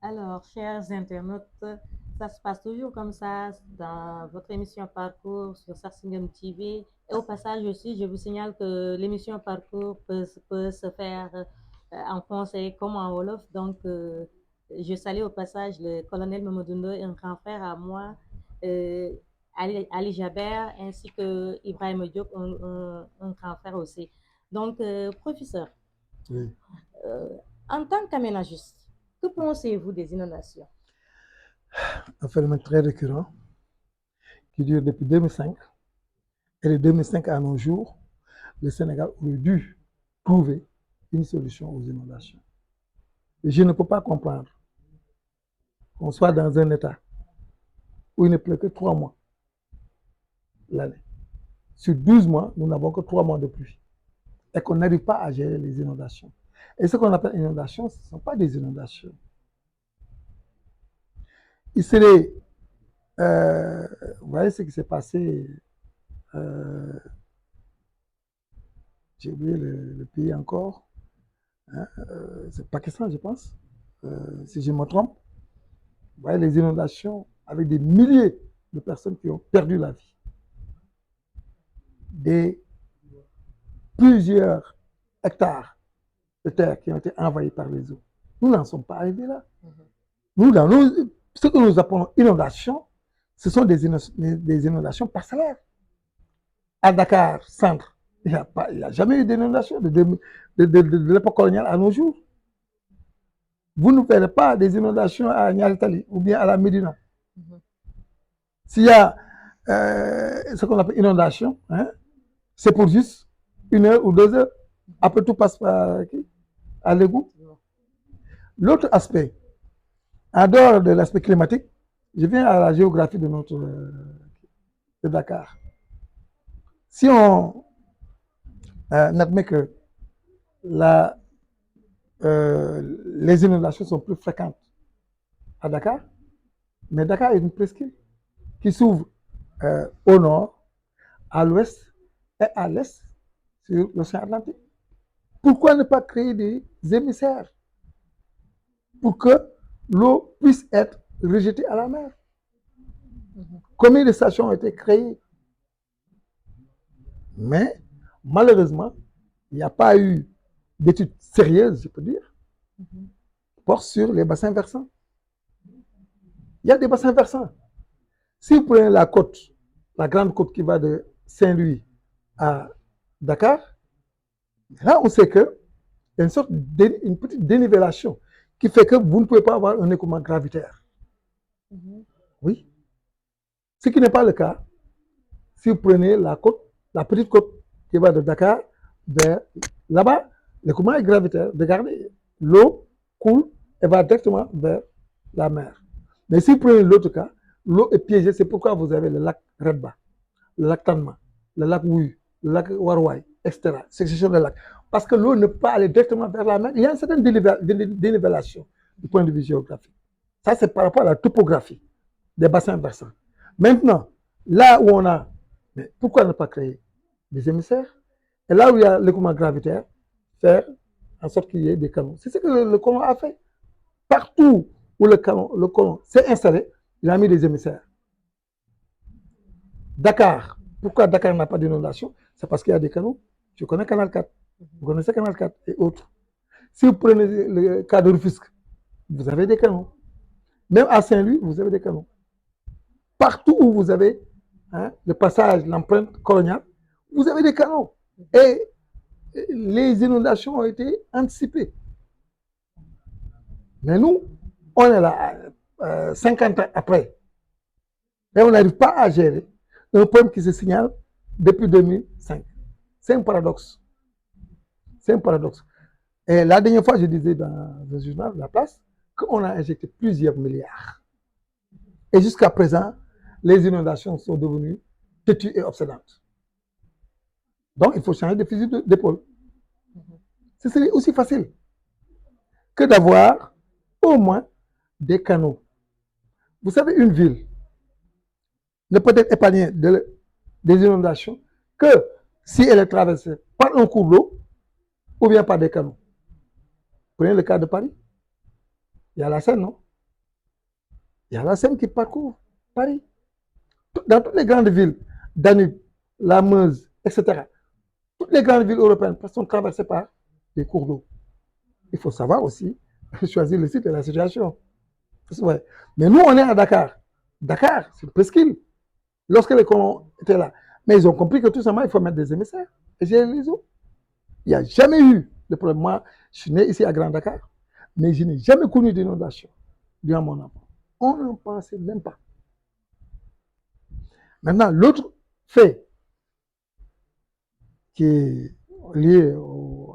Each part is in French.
Alors, chers internautes, ça se passe toujours comme ça dans votre émission Parcours sur Sarsingam TV. Et au passage aussi, je vous signale que l'émission Parcours peut se faire en français comme en Wolof. Donc, je salue au passage le colonel Mamadou un grand frère à moi, euh, Ali Jaber, ainsi que Ibrahim Diop, un grand frère aussi. Donc, professeur, Oui. euh, en tant qu'aménagiste, que pensez-vous des inondations? Un phénomène très récurrent qui dure depuis 2005. Et de 2005 à nos jours, le Sénégal aurait dû trouver une solution aux inondations. Et je ne peux pas comprendre qu'on soit dans un état où il ne pleut que 3 mois l'année. Sur 12 mois, nous n'avons que 3 mois de pluie. Et qu'on n'arrive pas à gérer les inondations. Et ce qu'on appelle inondations, ce ne sont pas des inondations. Il serait, vous voyez ce qui s'est passé, euh, j'ai oublié le pays encore, hein, c'est Pakistan, je pense, si je me trompe. Vous voyez les inondations avec des milliers de personnes qui ont perdu la vie. Des plusieurs hectares de terre qui ont été envahis par les eaux. Nous n'en sommes pas arrivés là. Nous, ce que nous appelons inondations, ce sont des inondations parcellaires. À Dakar, centre, il n'y a jamais eu d'inondation de l'époque coloniale à nos jours. Vous ne verrez pas des inondations à Niaritali ou bien à la Médina. S'il y a ce qu'on appelle inondation, hein, c'est pour juste 1 heure ou 2 heures. Après tout passe à l'égout. L'autre aspect, en dehors de l'aspect climatique, je viens à la géographie de Dakar. Si on admet que les inondations sont plus fréquentes à Dakar, mais Dakar est une presqu'île qui s'ouvre au nord, à l'ouest et à l'est sur l'océan Atlantique. Pourquoi ne pas créer des émissaires pour que l'eau puisse être rejetée à la mer? Combien de stations ont été créées? Mais malheureusement, il n'y a pas eu d'études sérieuses, je peux dire, portent sur les bassins versants. Il y a des bassins versants. Si vous prenez la côte, la grande côte qui va de Saint-Louis à Dakar, là on sait qu'il y a une petite dénivellation qui fait que vous ne pouvez pas avoir un écoulement gravitaire. Oui. Ce qui n'est pas le cas si vous prenez la côte, la petite côte qui va de Dakar vers là-bas, l'écoulement est gravitaire. Regardez, l'eau coule et va directement vers la mer. Mais si vous prenez l'autre cas, l'eau est piégée, c'est pourquoi vous avez le lac Redba, le lac Tanma, le lac Wuyu, le lac Warway, etc. Succession de lacs. Parce que l'eau ne peut pas aller directement vers la mer. Il y a une certaine dénivellation du point de vue géographique. Ça, c'est par rapport à la topographie des bassins versants. Maintenant, là où on a, mais pourquoi ne pas créer des émissaires? Et là où il y a l'écoulement gravitaire, faire en sorte qu'il y ait des canaux. C'est ce que le colon a fait. Partout où le colon s'est installé, il a mis des émissaires. Dakar, pourquoi Dakar n'a pas d'inondation? C'est parce qu'il y a des canaux. Je connais Canal 4. Vous connaissez Canal 4 et autres. Si vous prenez le cas de Rufisque, vous avez des canaux. Même à Saint-Louis, vous avez des canaux. Partout où vous avez le passage, l'empreinte coloniale, vous avez des canaux. Et les inondations ont été anticipées. Mais nous, on est là 50 ans après. Et on n'arrive pas à gérer un problème qui se signale depuis 2005. C'est un paradoxe. C'est un paradoxe. Et la dernière fois, je disais dans un journal, La Place, qu'on a injecté plusieurs milliards. Et jusqu'à présent, les inondations sont devenues têtues et obsédantes. Donc, il faut changer de fusil d'épaule. Ce serait aussi facile que d'avoir au moins des canaux. Vous savez, une ville ne peut être épargnée des inondations que si elle est traversée par un cours d'eau ou bien par des canaux. Prenez le cas de Paris. Il y a la Seine, non? Il y a la Seine qui parcourt Paris. Dans toutes les grandes villes, Danube, la Meuse, etc., toutes les grandes villes européennes sont traversées par des cours d'eau. Il faut savoir aussi choisir le site et la situation. Ouais. Mais nous, on est à Dakar. Dakar, c'est une presqu'île. Lorsque les colons étaient là. Mais ils ont compris que tout simplement, il faut mettre des émissaires et gérer les eaux. Il n'y a jamais eu de problème. Moi, je suis né ici à Grand Dakar, mais je n'ai jamais connu d'inondation durant mon enfance. On n'en pensait même pas. Maintenant, l'autre fait qui est lié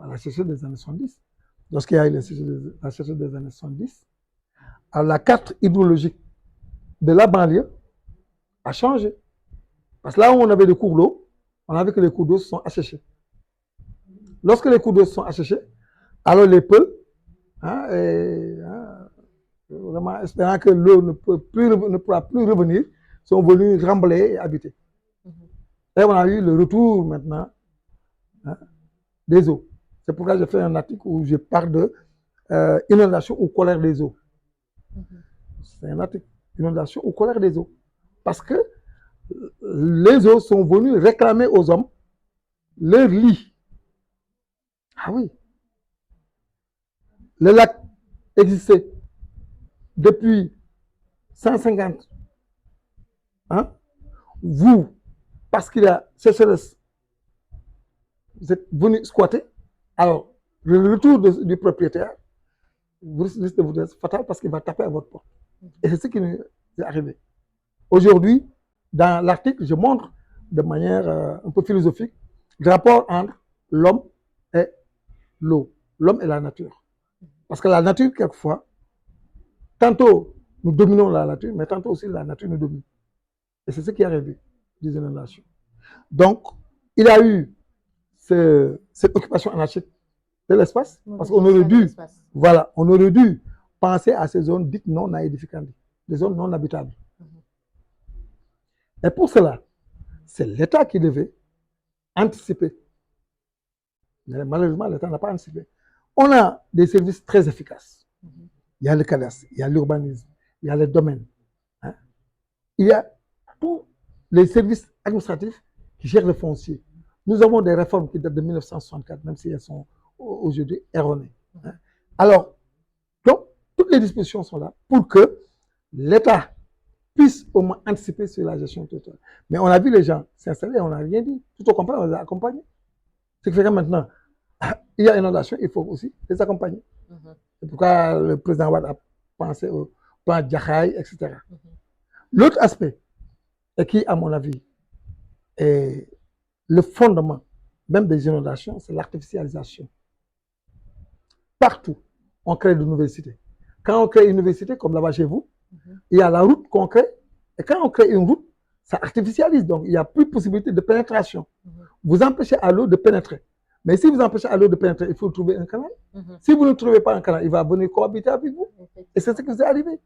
à la sécheresse des années 70, lorsqu'il y a eu la sécheresse des années 70, la carte hydrologique de la banlieue a changé. Parce que là où on avait des cours d'eau, on a vu que les cours d'eau se sont asséchés. Lorsque les cours d'eau se sont asséchés, alors les peuples, vraiment espérant que l'eau ne pourra plus revenir, sont venus remblayer et habiter. Et on a eu le retour maintenant des eaux. C'est pourquoi j'ai fait un article où je parle de inondation ou colère des eaux. C'est un article, inondation ou colère des eaux. Parce que les eaux sont venues réclamer aux hommes leur lit. Ah oui. Le lac existait depuis 150 ans. Vous, parce qu'il y a sécheresse, vous êtes venu squatter. Alors, le retour du propriétaire vous risque de vous être fatal parce qu'il va taper à votre porte. Et c'est ce qui nous est arrivé. Aujourd'hui, dans l'article, je montre de manière un peu philosophique le rapport entre l'homme et l'eau, l'homme et la nature. Parce que la nature, quelquefois, tantôt nous dominons la nature, mais tantôt aussi la nature nous domine. Et c'est ce qui est arrivé, des inondations. Donc, il y a eu cette occupation anarchique de l'espace, parce qu'on aurait dû, voilà, on aurait dû penser à ces zones dites non aedificantes, des zones non habitables. Et pour cela, c'est l'État qui devait anticiper. Mais malheureusement, l'État n'a pas anticipé. On a des services très efficaces. Il y a le cadastre, il y a l'urbanisme, il y a les domaines. Hein. Il y a tous les services administratifs qui gèrent le foncier. Nous avons des réformes qui datent de 1964, même si elles sont aujourd'hui erronées. Hein. Alors, donc, toutes les dispositions sont là pour que l'État puisse au moins anticiper sur la gestion totale. Mais on a vu les gens s'installer, on n'a rien dit. Tout au contraire, on les a accompagnés. Ce qui fait que maintenant, il y a inondation, il faut aussi les accompagner. C'est pourquoi le président Ouad a pensé au plan Djahaï, etc. L'autre aspect, et qui, à mon avis, est le fondement même des inondations, c'est l'artificialisation. Partout, on crée de nouvelles cités. Quand on crée une nouvelle cité, comme là-bas chez vous, il y a la route qu'on crée, et quand on crée une route, ça artificialise, donc il n'y a plus de possibilité de pénétration. Vous empêchez à l'eau de pénétrer. Mais si vous empêchez à l'eau de pénétrer, il faut trouver un canal. Si vous ne trouvez pas un canal, il va venir cohabiter avec vous. Et c'est ce qui vous est arrivé.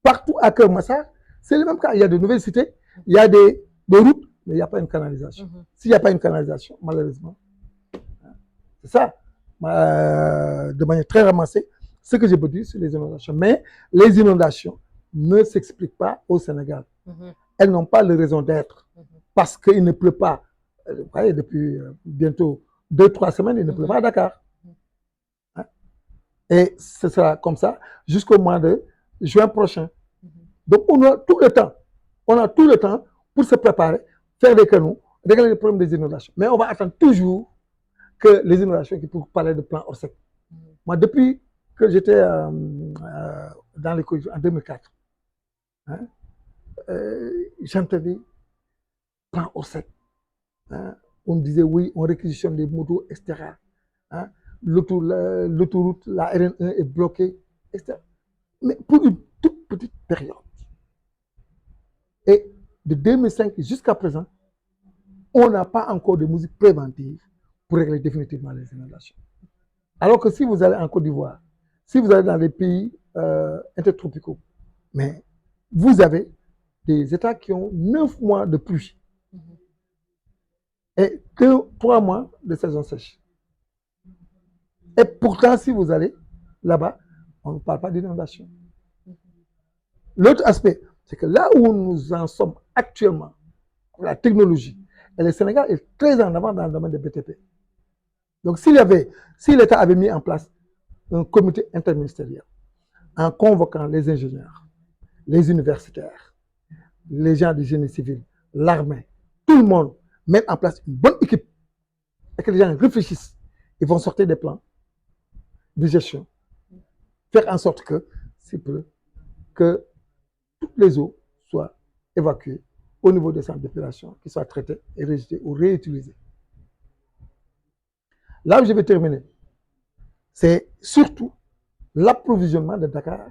Partout à Keur-Massar, c'est le même cas. Il y a de nouvelles cités, il y a des routes, mais il n'y a pas une canalisation. S'il n'y a pas une canalisation, malheureusement, c'est ça, de manière très ramassée, ce que je peux dire sur les inondations. Mais les inondations ne s'expliquent pas au Sénégal. Elles n'ont pas de raison d'être. Parce qu'il ne pleut pas. Vous voyez, depuis bientôt 2-3 semaines, il ne pleut pas à Dakar. Hein? Et ce sera comme ça jusqu'au mois de juin prochain. Donc, on a tout le temps. On a tout le temps pour se préparer, faire des canaux, régler les problèmes des inondations. Mais on va attendre toujours que les inondations qui pour parler de plan Orsec. Moi, depuis que j'étais dans les collections en 2004, hein, j'entendais plan Orsec. Hein, on disait oui, on réquisitionne les motos, etc. Hein, l'autoroute, la RN1 est bloquée, etc. Mais pour une toute petite période. Et de 2005 jusqu'à présent, on n'a pas encore de musique préventive pour régler définitivement les inondations. Alors que si vous allez en Côte d'Ivoire, si vous allez dans les pays intertropicaux, mais vous avez des États qui ont 9 mois de pluie et 3 mois de saison sèche. Et pourtant, si vous allez là-bas, on ne parle pas d'inondation. L'autre aspect, c'est que là où nous en sommes actuellement, la technologie, et le Sénégal est très en avant dans le domaine des BTP. Donc, si l'État avait mis en place un comité interministériel en convoquant les ingénieurs, les universitaires, les gens du génie civil, l'armée, tout le monde, mettre en place une bonne équipe et que les gens réfléchissent, ils vont sortir des plans de gestion, faire en sorte que, que toutes les eaux soient évacuées au niveau des centres d'épilation, qui soient traitées et rejetées ou réutilisées. Là où je vais terminer, c'est surtout l'approvisionnement de Dakar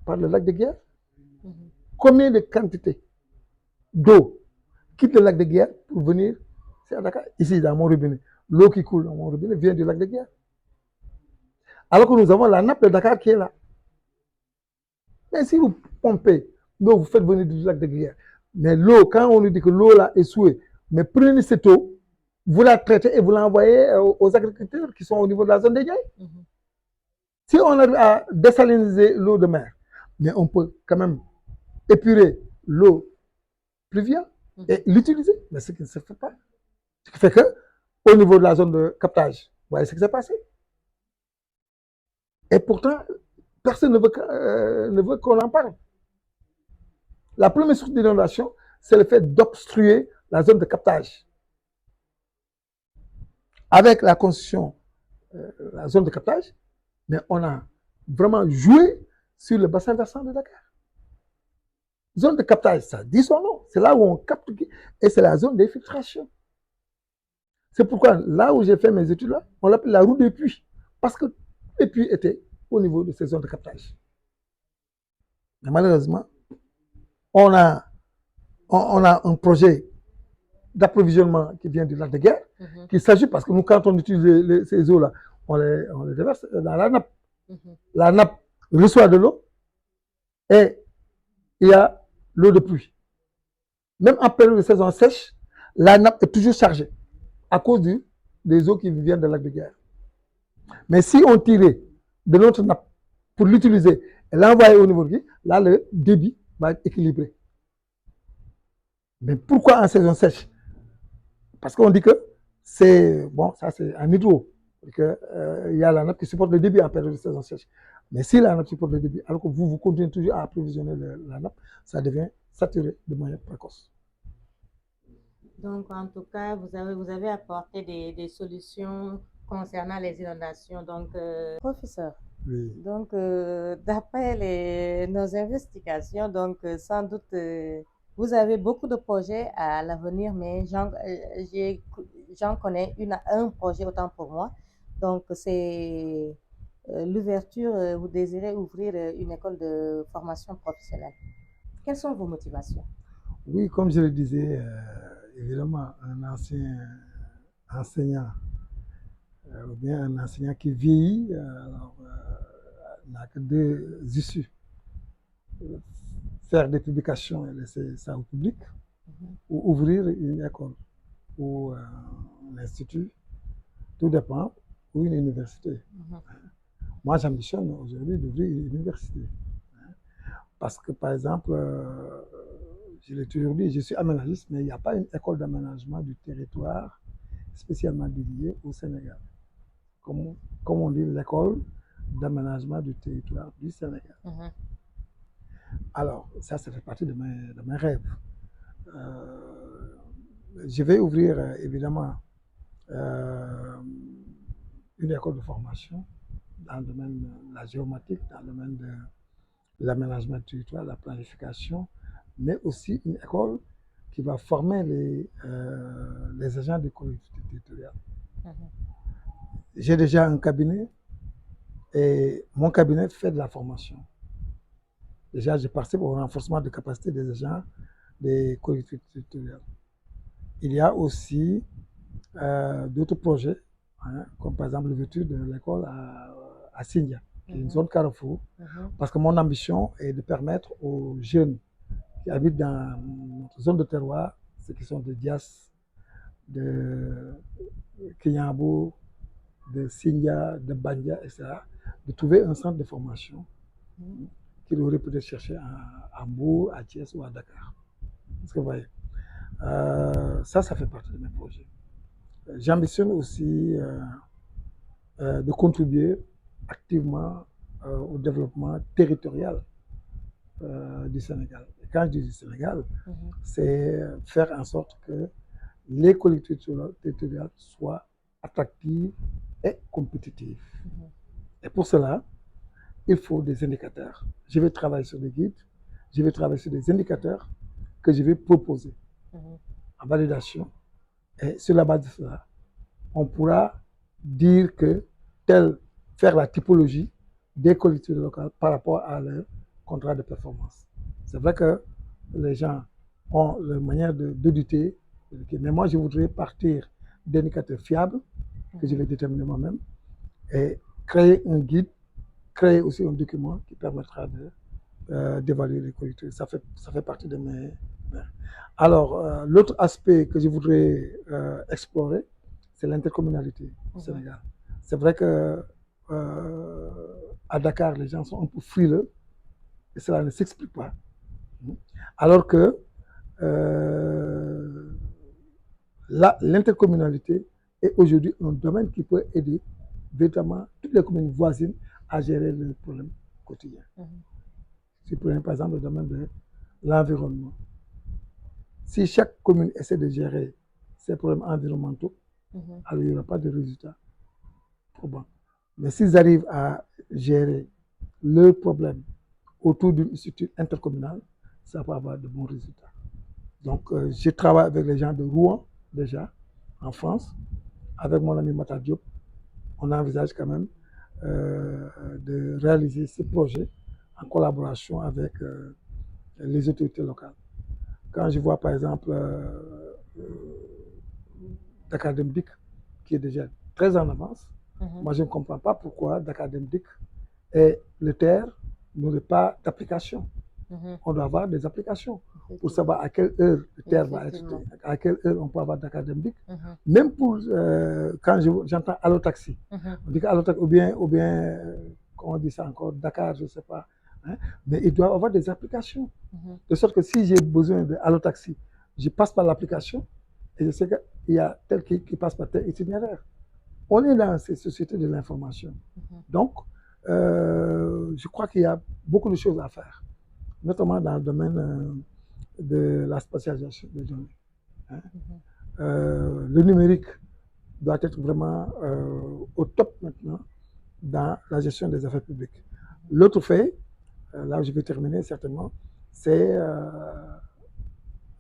par le lac de Guiers. Combien de quantités d'eau quittent le lac de Guiers pour venir à Dakar? Ici, dans mon robinet, l'eau qui coule dans mon robinet vient du lac de Guiers. Alors que nous avons la nappe de Dakar qui est là. Mais si vous pompez l'eau, vous faites venir du lac de Guiers. Mais l'eau, quand on nous dit que l'eau là est souillée, mais prenez cette eau, vous la traitez et vous l'envoyez aux agriculteurs qui sont au niveau de la zone des Guiers. Si on arrive à désaliniser l'eau de mer, mais on peut quand même épurer l'eau pluviale et l'utiliser. Mais ce qui ne se fait pas. Ce qui fait que, au niveau de la zone de captage, vous voyez ce qui s'est passé. Et pourtant, personne ne veut qu'on en parle. La première source d'inondation, c'est le fait d'obstruer la zone de captage. Avec la construction, la zone de captage, mais on a vraiment joué sur le bassin versant de Dakar. Zone de captage, ça dit son nom. C'est là où on capte et c'est la zone d'infiltration. C'est pourquoi là où j'ai fait mes études là, on l'appelle la roue des puits. Parce que les puits étaient au niveau de ces zones de captage. Mais malheureusement, on a un projet d'approvisionnement qui vient du lac de Guiers, qui s'agit parce que nous, quand on utilise ces eaux-là, on les déverse dans la nappe. La nappe reçoit de l'eau et il y a l'eau de pluie. Même en période de saison sèche, la nappe est toujours chargée à cause des eaux qui viennent du lac de Guiers. Mais si on tirait de notre nappe pour l'utiliser et l'envoyer au niveau de Guiers, là, le débit va être équilibré. Mais pourquoi en saison sèche? Parce qu'on dit que c'est, bon, ça c'est un hydro, qu'il y a la nappe qui supporte le débit en période de saison sèche. Mais si la nappe supporte le débit, alors que vous continuez toujours à approvisionner la nappe, ça devient saturé de manière précoce. Donc, en tout cas, vous avez apporté des solutions concernant les inondations. Donc, professeur, Oui. donc, d'après nos investigations, donc, sans doute, vous avez beaucoup de projets à l'avenir, mais j'en connais un projet autant pour moi. Donc, c'est l'ouverture, vous désirez ouvrir une école de formation professionnelle. Quelles sont vos motivations? Oui, comme je le disais, évidemment, un ancien enseignant, ou bien un enseignant qui vieillit, n'a que deux issues. Faire des publications et laisser ça au public, ou ouvrir une école ou un institut, tout dépend, ou une université. Moi, j'ambitionne aujourd'hui d'ouvrir une université. Parce que, par exemple, je l'ai toujours dit, je suis aménagiste, mais il n'y a pas une école d'aménagement du territoire spécialement dédiée au Sénégal. Comme on dit, l'école d'aménagement du territoire du Sénégal. Alors, ça fait partie de mes rêves. Je vais ouvrir, évidemment, une école de formation dans le domaine de la géomatique, dans le domaine de l'aménagement du territoire, la planification, mais aussi une école qui va former les agents des collectivités territoriales. J'ai déjà un cabinet et mon cabinet fait de la formation. Déjà, j'ai participe au renforcement de capacité des agents des collectivités territoriales. Il y a aussi d'autres projets, hein, comme par exemple l'ouverture de l'école à Sindia, qui est une zone carrefour, parce que mon ambition est de permettre aux jeunes qui habitent dans notre zone de terroir, ceux qui sont de Dias, de Kinyabo, de Sindia, de Bandia, etc., de trouver un centre de formation qui qu'il aurait peut-être cherché à Mbour, à Thiès ou à Dakar. Est-ce que vous voyez? Ça fait partie de mes projets. J'ambitionne aussi de contribuer activement au développement territorial du Sénégal. Et quand je dis du Sénégal, c'est faire en sorte que les collectivités territoriales soient attractives et compétitives. Et pour cela, il faut des indicateurs. Je vais travailler sur des guides, je vais travailler sur des indicateurs que je vais proposer en validation. Et sur la base de cela, on pourra dire que faire la typologie des collectivités locales par rapport à leur contrat de performance. C'est vrai que les gens ont leur manière d'auditer, mais moi je voudrais partir d'indicateurs fiables que je vais déterminer moi-même et créer un guide, créer aussi un document qui permettra d'évaluer les collectivités. Ça fait partie de mes... Alors, l'autre aspect que je voudrais explorer, c'est l'intercommunalité au Sénégal. C'est vrai que à Dakar, les gens sont un peu frileux et cela ne s'explique pas. Alors que l'intercommunalité est aujourd'hui un domaine qui peut aider véritablement toutes les communes voisines à gérer leurs problèmes quotidiens. Si vous prenez par exemple le domaine de l'environnement, si chaque commune essaie de gérer ses problèmes environnementaux, alors il n'y aura pas de résultat probant. Mais s'ils arrivent à gérer leurs problèmes autour d'une structure intercommunale, ça peut avoir de bons résultats. Donc, je travaille avec les gens de Rouen, déjà, en France, avec mon ami Matar Diop. On envisage quand même de réaliser ce projet en collaboration avec les autorités locales. Quand je vois, par exemple, Dakar Dem Dikk, qui est déjà très en avance, moi, je ne comprends pas pourquoi Dakar Dem Dikk et le TER n'auraient pas d'application. On doit avoir des applications pour savoir à quelle heure le TER va être, à quelle heure on peut avoir Dakar Dem Dikk. Même pour quand j'entends Allotaxi, on dit qu'Allotaxi, ou bien comment on dit ça encore, Dakar, je ne sais pas. Hein, mais il doit avoir des applications. De sorte que si j'ai besoin de Allotaxi, je passe par l'application et je sais qu'il y a tel qui passe par tel itinéraire. On est dans ces sociétés de l'information. Donc, je crois qu'il y a beaucoup de choses à faire, notamment dans le domaine de la spatialisation des données. Hein. Le numérique doit être vraiment au top maintenant dans la gestion des affaires publiques. L'autre fait, là où je vais terminer certainement, c'est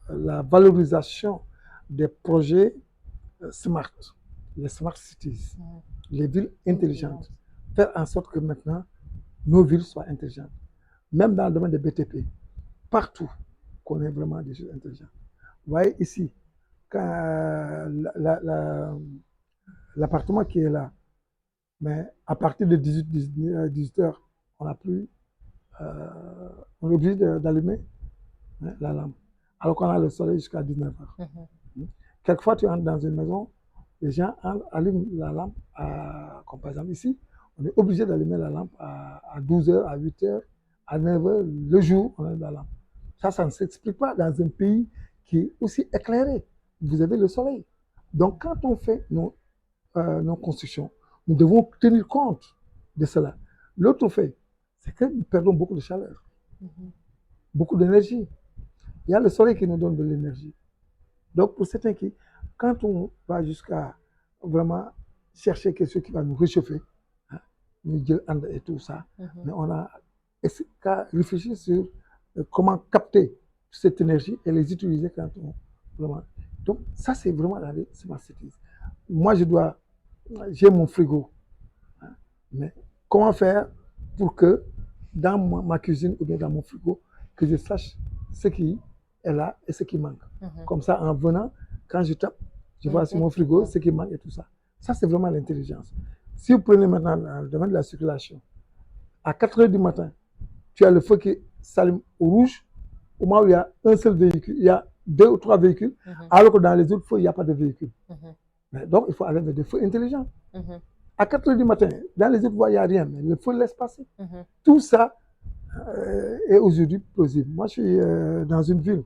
la valorisation des projets smart, les smart cities, les villes intelligentes. Faire en sorte que maintenant, nos villes soient intelligentes. Même dans le domaine des BTP, partout, qu'on ait vraiment des choses intelligentes. Vous voyez ici, l'appartement qui est là, mais à partir de 18 heures, on n'a plus, on est obligé d'allumer la lampe, alors qu'on a le soleil jusqu'à 19 heures. Quelquefois, tu entres dans une maison, les gens allument la lampe, comme par exemple ici, on est obligé d'allumer la lampe à 12 heures, à 8 heures, à 9 heures, le jour, on allume la lampe. Ça ne s'explique pas dans un pays qui est aussi éclairé. Vous avez le soleil. Donc, quand on fait nos constructions, nous devons tenir compte de cela. L'autre fait, c'est que nous perdons beaucoup de chaleur, beaucoup d'énergie. Il y a le soleil qui nous donne de l'énergie. Donc, pour certains qui, quand on va jusqu'à vraiment chercher quelque chose qui va nous réchauffer, hein, nous dire et tout ça, mais on a qu'à réfléchir sur comment capter cette énergie et les utiliser quand on vraiment. Donc, ça, c'est vraiment la smart cities. Moi, j'ai mon frigo, hein, mais comment faire pour que dans ma cuisine ou bien dans mon frigo, que je sache ce qui est là et ce qui manque. Comme ça, en venant, quand je tape, je vois sur mon frigo ce qui manque et tout ça. Ça, c'est vraiment l'intelligence. Si vous prenez maintenant le domaine de la circulation, à 4 heures du matin, tu as le feu qui s'allume au rouge, au moment où il y a un seul véhicule, il y a 2 ou 3 véhicules, alors que dans les autres feux, il n'y a pas de véhicule. Donc, il faut aller vers des feux intelligents. À 4 heures du matin, dans les autres voies, il n'y a rien, mais le feu laisse passer. Tout ça, est aujourd'hui plausible. Moi, je suis dans une ville,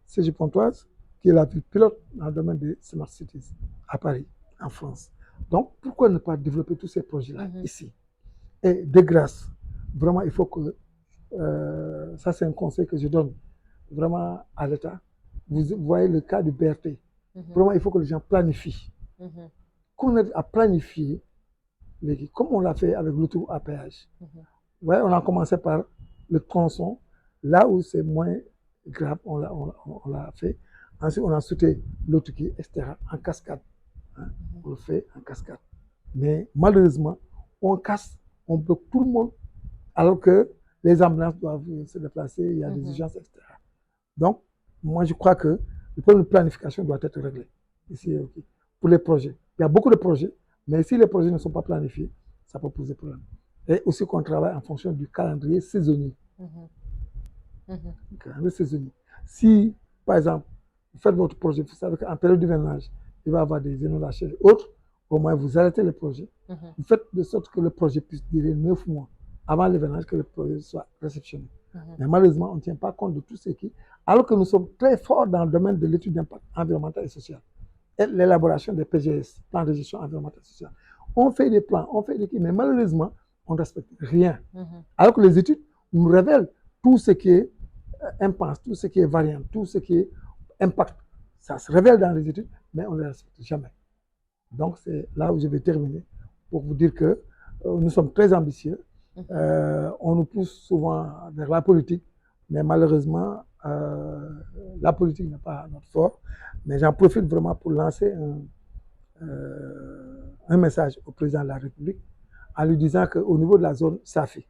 Cergy-Pontoise, qui est la ville pilote dans le domaine des Smart Cities, à Paris, en France. Donc, pourquoi ne pas développer tous ces projets-là ici? Et de grâce, vraiment, il faut que, ça c'est un conseil que je donne vraiment à l'État. Vous voyez le cas du BRT. Vraiment, il faut que les gens planifient. Qu'on aide à planifier, comme on l'a fait avec l'autoroute à péage. Ouais, on a commencé par le tronçon, là où c'est moins grave, on l'a fait. Ensuite, on a sauté l'autre qui, etc., en cascade. Hein, on le fait en cascade. Mais malheureusement, on casse, on bloque tout le monde, alors que les ambulances doivent se déplacer, il y a des urgences, etc. Donc, moi, je crois que le problème de planification doit être réglé ici pour les projets. Il y a beaucoup de projets, mais si les projets ne sont pas planifiés, ça peut poser problème. Et aussi qu'on travaille en fonction du calendrier saisonnier. Calendrier saisonnier. Si, par exemple, vous faites votre projet, vous savez qu'en période d'hivernage, il va y avoir des inondations et autres, au moins vous arrêtez le projet. Vous faites de sorte que le projet puisse durer 9 mois avant l'hivernage, que le projet soit réceptionné. Mais malheureusement, on ne tient pas compte de tout ce qui... Alors que nous sommes très forts dans le domaine de l'étude d'impact environnemental et social et l'élaboration des PGS, plans de gestion environnementale et sociale. On fait des plans, on fait des... Mais malheureusement, on ne respecte rien. Alors que les études nous révèlent tout ce qui est impasse, tout ce qui est variant, tout ce qui est impact. Ça se révèle dans les études, mais on ne les respecte jamais. Donc, c'est là où je vais terminer pour vous dire que nous sommes très ambitieux. On nous pousse souvent vers la politique, mais malheureusement, la politique n'est pas notre fort. Mais j'en profite vraiment pour lancer un message au président de la République en lui disant qu'au niveau de la zone SAFI,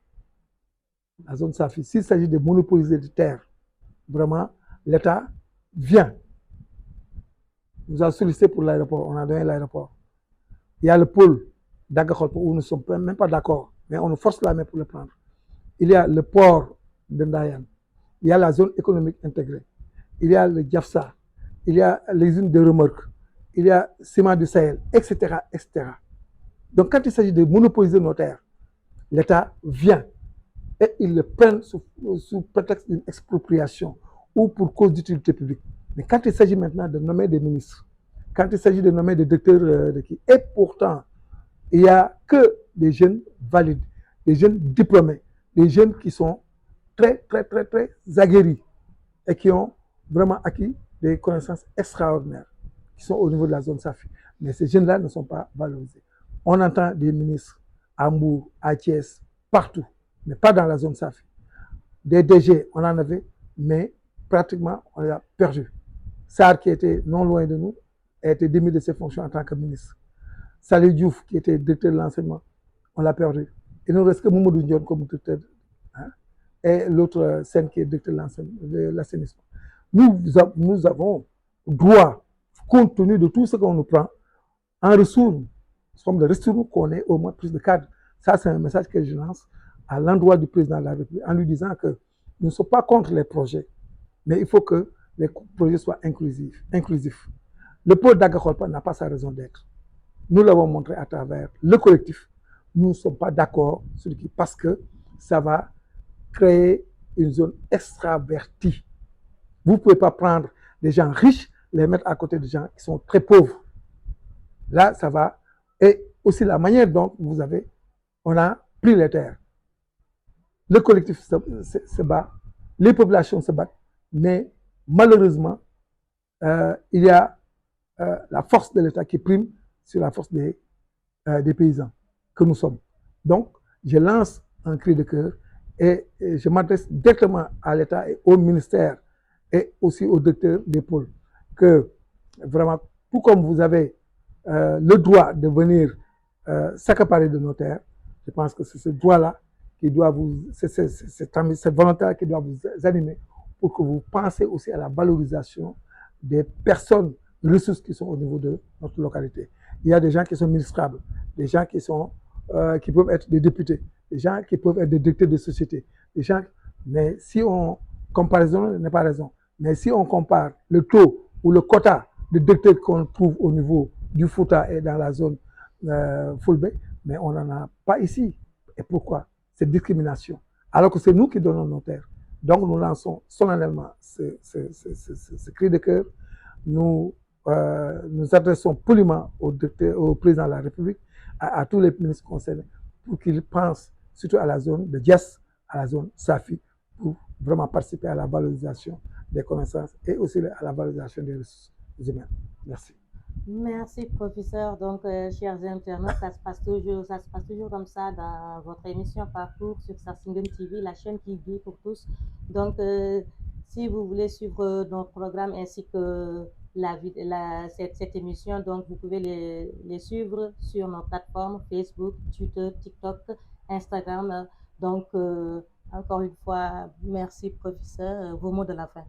s'il s'agit de monopoliser des terres, vraiment, l'État vient. Nous a sollicité pour l'aéroport, on a donné l'aéroport. Il y a le pôle d'Agakholpo où nous ne sommes même pas d'accord, mais on nous force la main pour le prendre. Il y a le port de Ndayan, il y a la zone économique intégrée, il y a le Djafsa, il y a les unes de remorques, il y a Ciment du Sahel, etc., etc. Donc quand il s'agit de monopoliser nos terres, l'État vient et ils le prennent sous prétexte d'une expropriation ou pour cause d'utilité publique. Mais quand il s'agit maintenant de nommer des ministres, quand il s'agit de nommer des docteurs et pourtant, il n'y a que des jeunes valides, des jeunes diplômés, des jeunes qui sont très, très, très, très aguerris et qui ont vraiment acquis des connaissances extraordinaires qui sont au niveau de la zone SAFI. Mais ces jeunes-là ne sont pas valorisés. On entend des ministres à Mbour, à Thiès, partout, mais pas dans la zone SAFI. Des DG, on en avait, mais pratiquement, on les a perdus. Sarr, qui était non loin de nous, a été démis de ses fonctions en tant que ministre. Salih Diouf, qui était directeur de l'enseignement, on l'a perdu. Il ne reste que Mamadou Ndione comme directeur, hein, et l'autre scène qui est directeur de l'assainissement. Nous avons droit, compte tenu de tout ce qu'on nous prend, en ressources, comme de ressources qu'on ait au moins plus de cadres. Ça, c'est un message que je lance à l'endroit du président de la République en lui disant que nous ne sommes pas contre les projets, mais il faut que les projets soient inclusifs. Le pôle d'Agakholpa n'a pas sa raison d'être. Nous l'avons montré à travers le collectif. Nous ne sommes pas d'accord sur ce qui, parce que ça va créer une zone extravertie. Vous ne pouvez pas prendre des gens riches, les mettre à côté de gens qui sont très pauvres. Là, ça va. Et aussi la manière dont on a pris les terres. Le collectif se bat, les populations se battent, mais malheureusement, il y a la force de l'État qui prime sur la force des paysans que nous sommes. Donc, je lance un cri de cœur et je m'adresse directement à l'État et au ministère et aussi au docteur des pôles que vraiment, tout comme vous avez le droit de venir s'accaparer de nos terres, je pense que c'est ce droit-là qui doit vous, cette volonté-là qui doit vous animer pour que vous pensez aussi à la valorisation des personnes, ressources qui sont au niveau de notre localité. Il y a des gens qui sont ministrables, des gens qui peuvent être des députés, des gens qui peuvent être des directeurs de société, des gens, mais si on, comparaison n'est pas raison, mais si on compare le taux ou le quota de directeurs qu'on trouve au niveau du Fouta et dans la zone Fulbe, mais on n'en a pas ici. Et pourquoi? Cette discrimination. alors que c'est nous qui donnons nos terres. Donc nous lançons solennellement ce cri de cœur. Nous adressons poliment au président de la République, à tous les ministres concernés, pour qu'ils pensent surtout à la zone de Diass, à la zone Safi, pour vraiment participer à la valorisation des connaissances et aussi à la valorisation des ressources humaines. Merci. Merci, professeur. Donc, chers internautes, ça se passe toujours comme ça dans votre émission Parcours sur Sarsingum TV, la chaîne qui guide pour tous. Donc, si vous voulez suivre notre programme ainsi que cette émission, donc vous pouvez les suivre sur nos plateformes Facebook, Twitter, TikTok, Instagram. Donc, encore une fois, merci, professeur. Vos mots de la fin.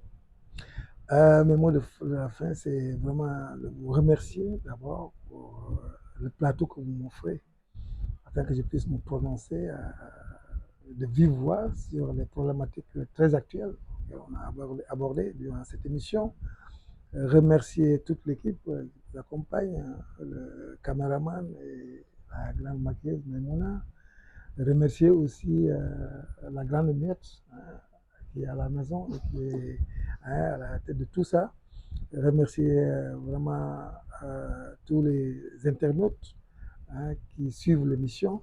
Mes mots de la fin, c'est vraiment de vous remercier d'abord pour le plateau que vous m'offrez, afin que je puisse me prononcer de vive voix sur les problématiques très actuelles qu'on a abordées durant cette émission. Remercier toute l'équipe qui nous accompagne, le caméraman et la grande maquilleuse Maimouna. Remercier aussi la grande Miette, qui est à la maison et qui est à la tête de tout ça. Remercier vraiment tous les internautes qui suivent l'émission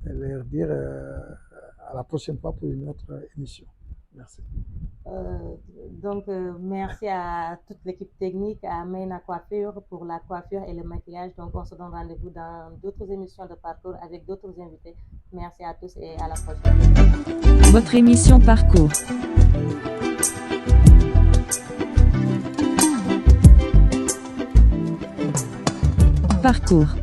et leur dire à la prochaine fois pour une autre émission. Merci. Donc, merci à toute l'équipe technique, à Maina Coiffure pour la coiffure et le maquillage. Donc, on se donne rendez-vous dans d'autres émissions de Parcours avec d'autres invités. Merci à tous et à la prochaine. Votre émission Parcours. Parcours.